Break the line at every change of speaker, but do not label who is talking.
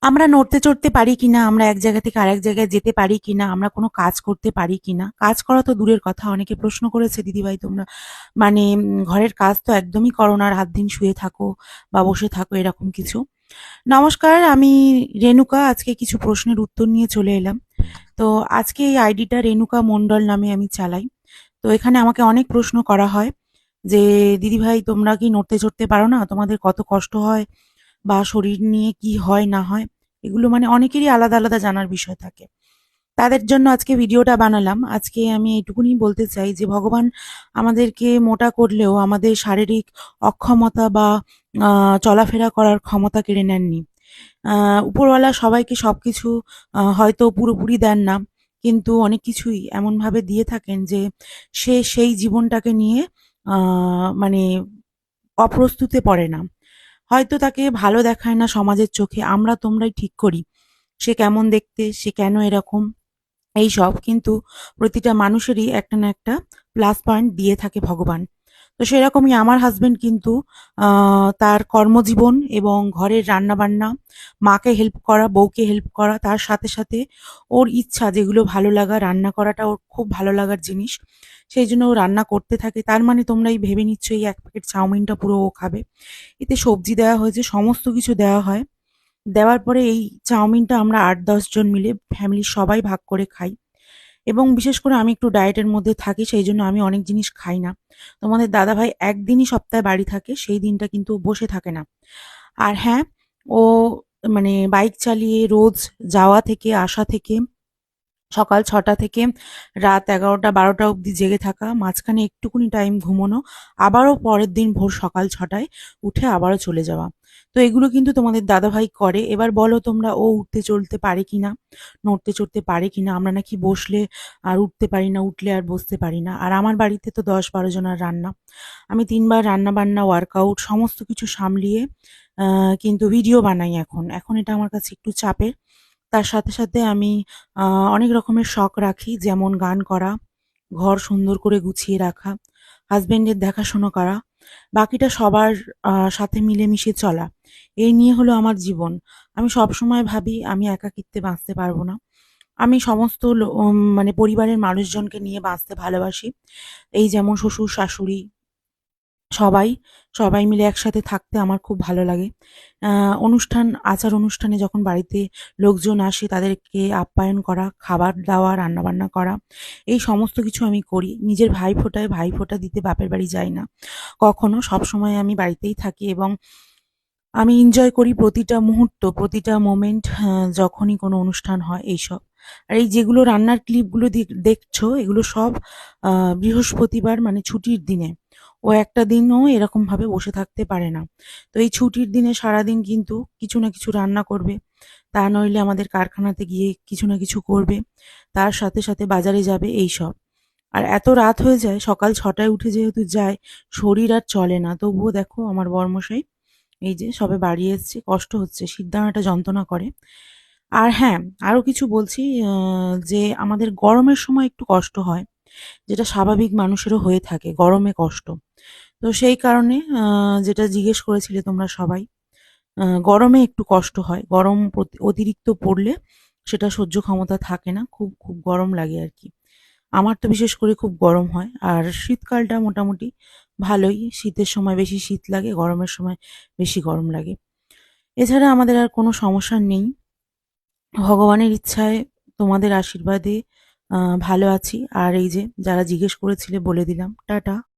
আমরা নড়তে চড়তে পারি কিনা, আমরা এক জায়গা থেকে আরেক জায়গায় যেতে পারি কিনা, আমরা কোনো কাজ করতে পারি কিনা। কাজ করা তো দূরের কথা, অনেকে প্রশ্ন করেছে, দিদিভাই তোমরা মানে ঘরের কাজ তো একদমই করো না, রাত দিন শুয়ে থাকো বা বসে থাকো এরকম কিছু। নমস্কার, আমি রেণুকা। আজকে কিছু প্রশ্নের উত্তর নিয়ে চলে এলাম। তো আজকে এই আইডিটা রেণুকা মণ্ডল নামে আমি চালাই। তো এখানে আমাকে অনেক প্রশ্ন করা হয় যে, দিদিভাই তোমরা কি নড়তে চড়তে পারো না, তোমাদের কত কষ্ট হয় বা শরীর নিয়ে কি হয় না হয়, এগুলো মানে অনেকেরই আলাদা আলাদা জানার বিষয় থাকে। তাদের জন্য আজকে ভিডিওটা বানালাম। আজকে আমি এইটুকুনি বলতে চাই যে ভগবান আমাদেরকে মোটা করলেও আমাদের শারীরিক অক্ষমতা বা চলাফেরা করার ক্ষমতা কেড়ে নেননি। উপরওয়ালা সবাইকে সবকিছু হয়তো পুরোপুরি দেন না, কিন্তু অনেক কিছুই এমনভাবে দিয়ে থাকেন যে সে সেই জীবনটাকে নিয়ে মানে অপ্রস্তুতে পড়ে না। হয়তো তাকে ভালো দেখায় না সমাজের চোখে, আমরা তোমরাই ঠিক করি সে কেমন দেখতে, সে কেন এরকম, এইসব। কিন্তু প্রতিটা মানুষেরই একটা না একটা প্লাস পয়েন্ট দিয়ে থাকে ভগবান। তো সেরকমই আমার হাসবেন্ড কিন্তু তার কর্মজীবন এবং ঘরের রান্নাবান্না, মাকে হেল্প করা, বউকে হেল্প করা, তার সাথে সাথে ওর ইচ্ছা যেগুলো ভালো লাগা, রান্না করাটা ওর খুব ভালো লাগার জিনিস। সেই জন্য ও রান্না করতে থাকে। তার মানে তোমরাই ভেবে নিচ্ছ এই এক প্যাকেট চাউমিনটা পুরো ও খাবে। এতে সবজি দেওয়া হয়েছে, সমস্ত কিছু দেওয়া হয়। দেওয়ার পরে এই চাউমিনটা আমরা ৮-১০ জন মিলে ফ্যামিলির সবাই ভাগ করে খাই। এবং বিশেষ করে আমি একটু ডায়েটের মধ্যে থাকি, সেই জন্য আমি অনেক জিনিস খাই না। তোমাদের দাদাভাই একদিনই সপ্তাহে বাড়ি থাকে, সেই দিনটা কিন্তু ও বসে থাকে না। আর হ্যাঁ, ও মানে বাইক চালিয়ে রোজ যাওয়া থেকে আসা থেকে সকাল ৬টা থেকে রাত ১১টা-১২টা অবধি জেগে থাকা, মাঝখানে একটুকুনি টাইম ঘুমোনো, আবারও পরের দিন ভোর সকাল ৬টায় উঠে আবারও চলে যাওয়া। তো এগুলো কিন্তু তোমাদের দাদাভাই করে। এবার বলো তোমরা ও উঠতে চলতে পারে কিনা, নড়তে চড়তে পারে কিনা? আমরা নাকি বসলে আর উঠতে পারি না, উঠলে আর বসতে পারি না। আর আমার বাড়িতে তো ১০-১২ জনের রান্না। আমি ৩ বার রান্না-বান্না, ওয়ার্কআউট সমস্ত কিছু সামলিয়ে কিন্তু ভিডিও বানাই এখন। এখন এটা আমার কাছে একটু চাপের। তার সাথে সাথে আমি আ অনেক রকমের শখ রাখি, যেমন গান করা, ঘর সুন্দর করে গুছিয়ে রাখা, হাসব্যান্ডের দেখাশোনা করা, বাকিটা সবার সাথে মিলেমিশে চলা। এই নিয়ে হলো আমার জীবন। আমি সবসময় ভাবি আমি একাকিত্বে বাঁচতে পারবো না। আমি সমস্ত মানে পরিবারের মানুষজনকে নিয়ে বাঁচতে ভালোবাসি। এই যেমন শ্বশুর-শাশুড়ি সবাই, সবাই মিলে একসাথে থাকতে আমার খুব ভালো লাগে। আ আচার-অনুষ্ঠানে যখন বাড়িতে লোকজন আসে তাদেরকে আপ্যায়ন করা, খাবার দেওয়া, রান্নাবান্না করা, এই সমস্ত কিছু আমি করি। নিজের ভাইফোঁটায় ভাইফোঁটা দিতে বাপের বাড়ি যাই না কখনো। সবসময় আমি বাড়িতেই থাকি এবং আমি এনজয় করি প্রতিটা মুহূর্ত, প্রতিটা মোমেন্ট, যখনই কোনো অনুষ্ঠান হয় এইসব। আর এই যেগুলো রান্নার ক্লিপগুলো দেখছো এগুলো সব আ বৃহস্পতিবার মানে ছুটির দিনে। ও একটা দিনও এরকমভাবে বসে থাকতে পারে না। তো এই ছুটির দিনে সারাদিন কিন্তু কিছু না কিছু রান্না করবে। তা নইলে আমাদের কারখানাতে গিয়ে কিছু না কিছু করবে। তার সাথে সাথে বাজারে যাবে এইসব। আর এত রাত হয়ে যায়, সকাল ৬টায় উঠে যেহেতু যায়, শরীর আর চলে না। তবুও দেখো আমার বরমশাই এই যে সবে বাড়ি এসছে, কষ্ট হচ্ছে, শিরদাঁড়াটা যন্ত্রণা করে। আর হ্যাঁ, আরো কিছু বলছি, যে আমাদের গরমের সময় একটু কষ্ট হয়, যেটা স্বাভাবিক মানুষেরও হয়ে থাকে, গরমে কষ্ট। তো সেই কারণে যেটা জিজ্ঞেস করেছিলে তোমরা সবাই, গরমে একটু কষ্ট হয়। গরম অতিরিক্ত পড়লে সেটা সহ্য ক্ষমতা থাকে না। খুব, খুব গরম লাগে আরকি। আমার তো বিশেষ করে খুব গরম হয়। আর শীতকালটা মোটামুটি ভালোই। শীতের সময় বেশি শীত লাগে, গরমের সময় বেশি গরম লাগে। এছাড়া আমাদের আর কোনো সমস্যা নেই। ভগবানের ইচ্ছায়, তোমাদের আশীর্বাদে ভালো আছি। আর এই যে যারা জিজ্ঞেস করেছিলে বলে দিলাম। টাটা।